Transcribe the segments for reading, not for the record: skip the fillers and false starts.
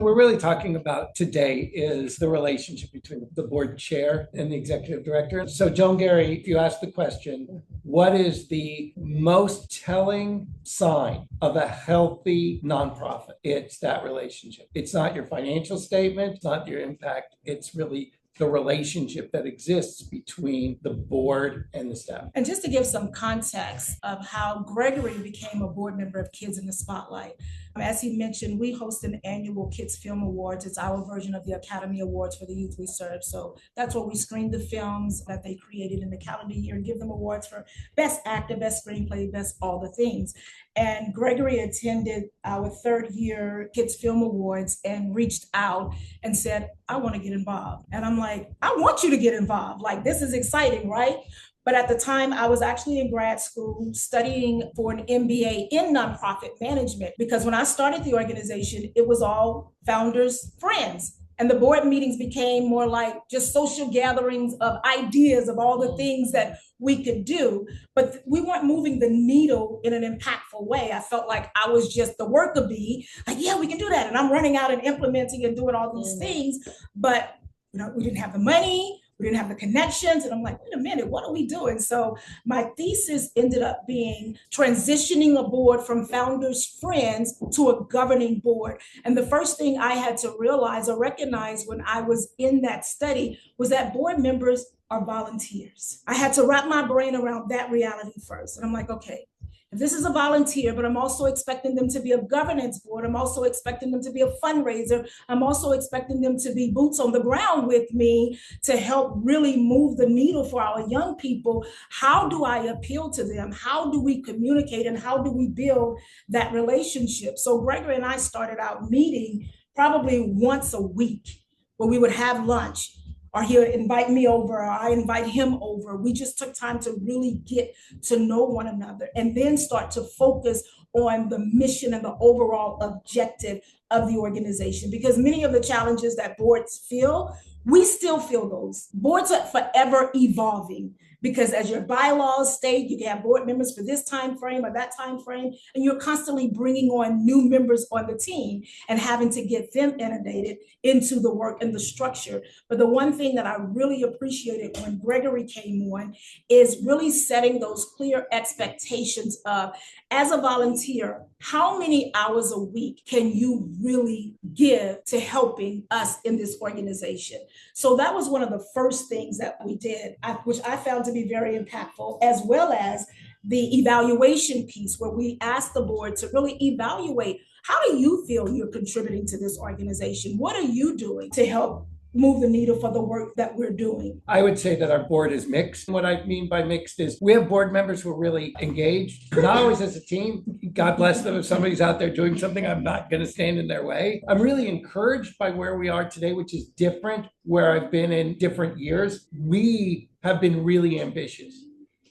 We're really talking about today is the relationship between the board chair and the executive director. So, Joan Gary, if you ask the question, what is the most telling sign of a healthy nonprofit? It's that relationship. It's not your financial statement, it's not your impact. It's really the relationship that exists between the board and the staff. And just to give some context of how Gregory became a board member of Kids in the Spotlight, as he mentioned, we host an annual Kids Film Awards. It's our version of the Academy Awards for the youth we serve. So that's where we screen the films that they created in the calendar year and give them awards for best actor, best screenplay, best all the things. And Gregory attended our third year Kids Film Awards and reached out and said, I want to get involved. And I'm like, I want you to get involved. Like, this is exciting, right? But at the time, I was actually in grad school studying for an MBA in nonprofit management, because when I started the organization, it was all founders' friends. And the board meetings became more like just social gatherings of ideas of all the things that we could do. But we weren't moving the needle in an impactful way. I felt like I was just the worker bee, like, yeah, we can do that. And I'm running out and implementing and doing all these things. But we didn't have the money. We didn't have the connections. And I'm like, wait a minute, what are we doing? So my thesis ended up being transitioning a board from founders' friends to a governing board. And the first thing I had to realize or recognize when I was in that study was that board members are volunteers. I had to wrap my brain around that reality first. And I'm like, okay, if this is a volunteer, but I'm also expecting them to be a governance board. I'm also expecting them to be a fundraiser. I'm also expecting them to be boots on the ground with me to help really move the needle for our young people. How do I appeal to them? How do we communicate and how do we build that relationship? So Gregory and I started out meeting probably once a week where we would have lunch, or he'll invite me over, or I invite him over. We just took time to really get to know one another and then start to focus on the mission and the overall objective of the organization. Because many of the challenges that boards feel, we still feel those. Boards are forever evolving, because as your bylaws state, you can have board members for this time frame or that time frame, and you're constantly bringing on new members on the team and having to get them inundated into the work and the structure. But the one thing that I really appreciated when Gregory came on is really setting those clear expectations of, as a volunteer, how many hours a week can you really give to helping us in this organization? So that was one of the first things that we did, which I found to be very impactful, as well as the evaluation piece, where we asked the board to really evaluate, how do you feel you're contributing to this organization? What are you doing to help move the needle for the work that we're doing? I would say that our board is mixed. What I mean by mixed is we have board members who are really engaged, not always as a team. God bless them. If somebody's out there doing something, I'm not going to stand in their way. I'm really encouraged by where we are today, which is different where I've been in different years. We have been really ambitious.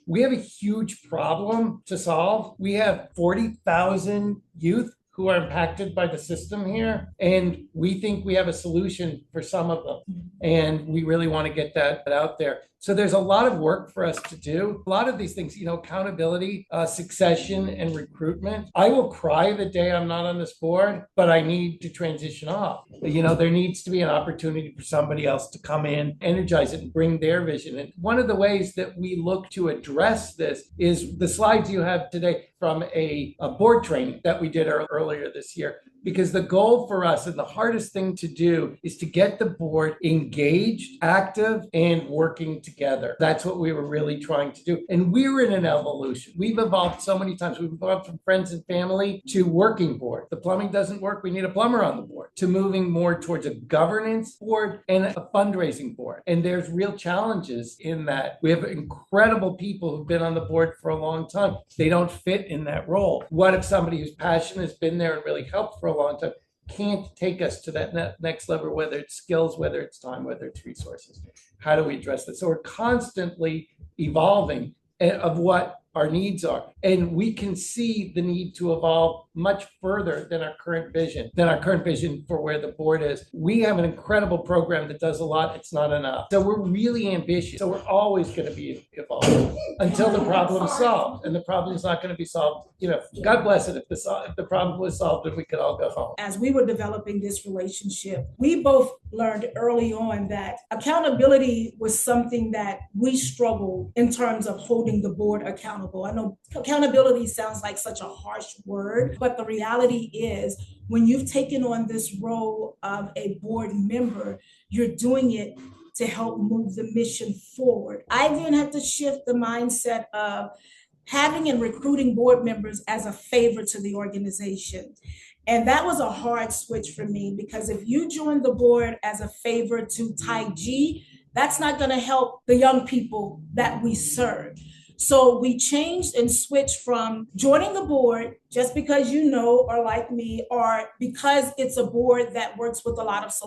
We have a huge problem to solve. We have 40,000 youth who are impacted by the system here. And we think we have a solution for some of them. And we really want to get that out there. So there's a lot of work for us to do. A lot of these things, accountability, succession, and recruitment. I will cry the day I'm not on this board, but I need to transition off. There needs to be an opportunity for somebody else to come in, energize it, and bring their vision. And one of the ways that we look to address this is the slides you have today from a board training that we did earlier this year. Because the goal for us and the hardest thing to do is to get the board engaged, active, and working together. That's what we were really trying to do. And we're in an evolution. We've evolved so many times. We've evolved from friends and family to working board. The plumbing doesn't work. We need a plumber on the board, to moving more towards a governance board and a fundraising board. And there's real challenges in that. We have incredible people who've been on the board for a long time. They don't fit in that role. What if somebody who's passionate has been there and really helped for a long time can't take us to that next level, whether it's skills, whether it's time, whether it's resources? How do we address that? So we're constantly evolving of what our needs are. And we can see the need to evolve much further than our current vision for where the board is. We have an incredible program that does a lot. It's not enough. So we're really ambitious. So we're always going to be evolving until the problem is solved. And the problem is not going to be solved. God bless it if the problem was solved and we could all go home. As we were developing this relationship, we both learned early on that accountability was something that we struggled in terms of holding the board accountable. I know accountability sounds like such a harsh word, but the reality is when you've taken on this role of a board member, you're doing it to help move the mission forward. I then had to shift the mindset of having and recruiting board members as a favor to the organization. And that was a hard switch for me, because if you join the board as a favor to Tige, that's not going to help the young people that we serve. So we changed and switched from joining the board just because you know or like me, or because it's a board that works with a lot of